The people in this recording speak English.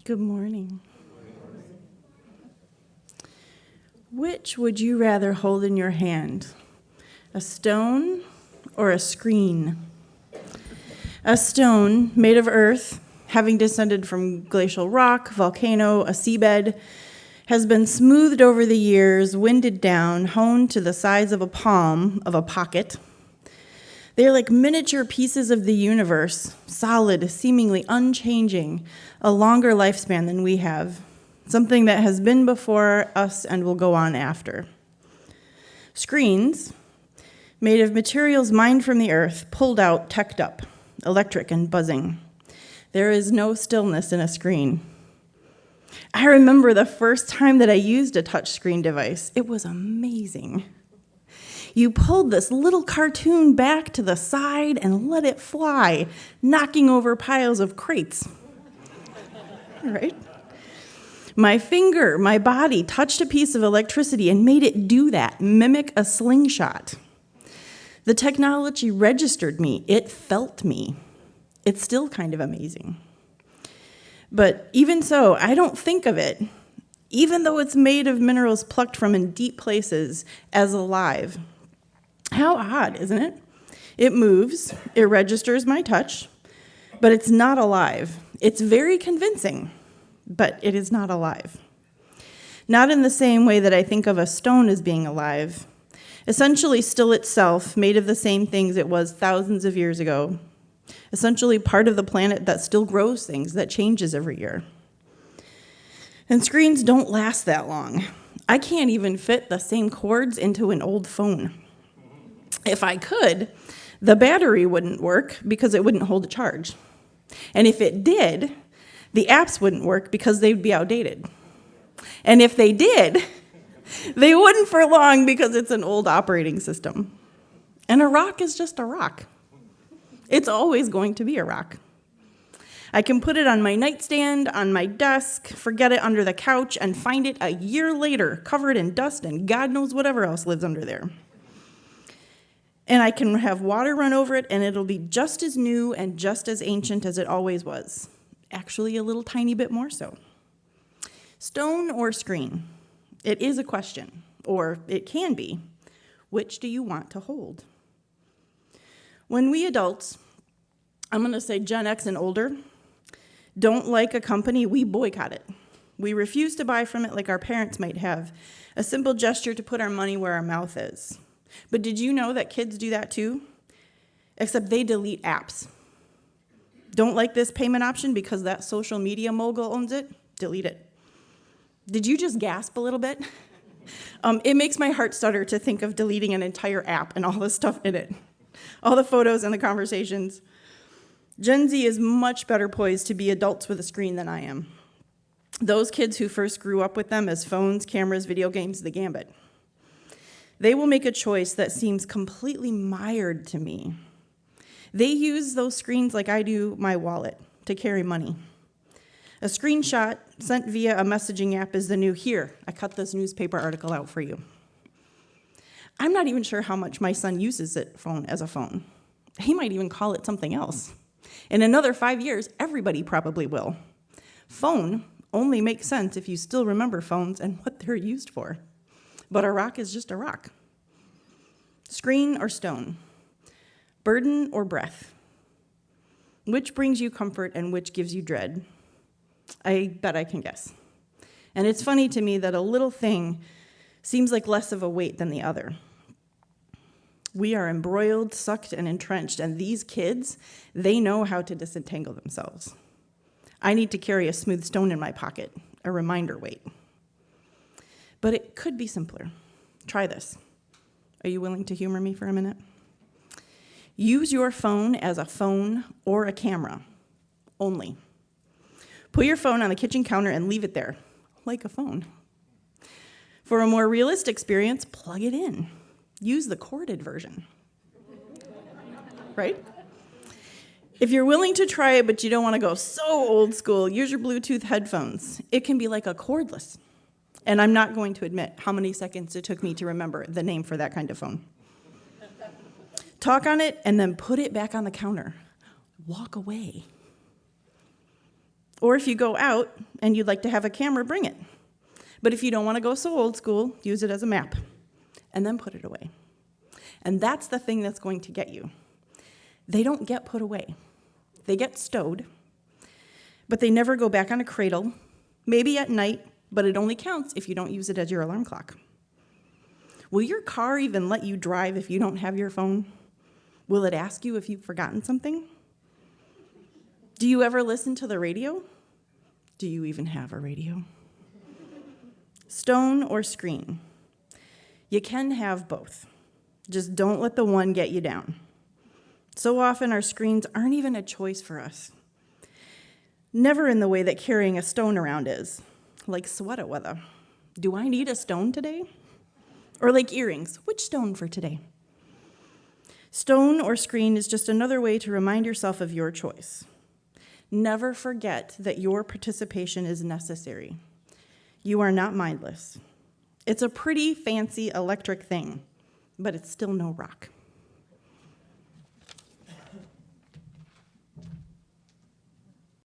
Good morning. Which would you rather hold in your hand, a stone or a screen? A stone made of earth, having descended from glacial rock, volcano, a seabed, has been smoothed over the years, winded down, honed to the size of a palm of a pocket. They are like miniature pieces of the universe, solid, seemingly unchanging, a longer lifespan than we have, something that has been before us and will go on after. Screens, made of materials mined from the earth, pulled out, teched up, electric and buzzing. There is no stillness in a screen. I remember the first time that I used a touchscreen device. It was amazing. You pulled this little cartoon back to the side and let it fly, knocking over piles of crates. Right? My finger, my body touched a piece of electricity and made it do that, mimic a slingshot. The technology registered me. It felt me. It's still kind of amazing. But even so, I don't think of it, even though it's made of minerals plucked from in deep places, as alive. How odd, isn't it? It moves, it registers my touch, but it's not alive. It's very convincing, but it is not alive. Not in the same way that I think of a stone as being alive, essentially still itself, made of the same things it was thousands of years ago, essentially part of the planet that still grows things, that changes every year. And screens don't last that long. I can't even fit the same cords into an old phone. If I could, the battery wouldn't work because it wouldn't hold a charge. And if it did, the apps wouldn't work because they'd be outdated. And if they did, they wouldn't for long because it's an old operating system. And a rock is just a rock. It's always going to be a rock. I can put it on my nightstand, on my desk, forget it under the couch, and find it a year later, covered in dust and God knows whatever else lives under there. And I can have water run over it, and it'll be just as new and just as ancient as it always was. Actually, a little tiny bit more so. Stone or screen? It is a question, or it can be. Which do you want to hold? When we adults, I'm going to say Gen X and older, don't like a company, we boycott it. We refuse to buy from it like our parents might have, a simple gesture to put our money where our mouth is. But did you know that kids do that too? Except they delete apps. Don't like this payment option because that social media mogul owns it? Delete it. Did you just gasp a little bit? It makes my heart stutter to think of deleting an entire app and all the stuff in it. All the photos and the conversations. Gen Z is much better poised to be adults with a screen than I am. Those kids who first grew up with them as phones, cameras, video games, the gambit. They will make a choice that seems completely mired to me. They use those screens like I do my wallet to carry money. A screenshot sent via a messaging app is the new, here, I cut this newspaper article out for you. I'm not even sure how much my son uses it as a phone. He might even call it something else. In another 5 years, everybody probably will. Phone only makes sense if you still remember phones and what they're used for. But a rock is just a rock. Screen or stone? Burden or breath? Which brings you comfort and which gives you dread? I bet I can guess. And it's funny to me that a little thing seems like less of a weight than the other. We are embroiled, sucked, and entrenched, and these kids, they know how to disentangle themselves. I need to carry a smooth stone in my pocket, a reminder weight. But it could be simpler. Try this. Are you willing to humor me for a minute? Use your phone as a phone or a camera, only. Put your phone on the kitchen counter and leave it there, like a phone. For a more realistic experience, plug it in. Use the corded version, right? If you're willing to try it, but you don't want to go so old school, use your Bluetooth headphones. It can be like a cordless. And I'm not going to admit how many seconds it took me to remember the name for that kind of phone. Talk on it and then put it back on the counter. Walk away. Or if you go out and you'd like to have a camera, bring it. But if you don't want to go so old school, use it as a map and then put it away. And that's the thing that's going to get you. They don't get put away. They get stowed, but they never go back on a cradle, maybe at night, but it only counts if you don't use it as your alarm clock. Will your car even let you drive if you don't have your phone? Will it ask you if you've forgotten something? Do you ever listen to the radio? Do you even have a radio? Stone or screen? You can have both. Just don't let the one get you down. So often our screens aren't even a choice for us. Never in the way that carrying a stone around is. Like sweater weather. Do I need a stone today? Or like earrings, which stone for today? Stone or screen is just another way to remind yourself of your choice. Never forget that your participation is necessary. You are not mindless. It's a pretty fancy electric thing, but it's still no rock.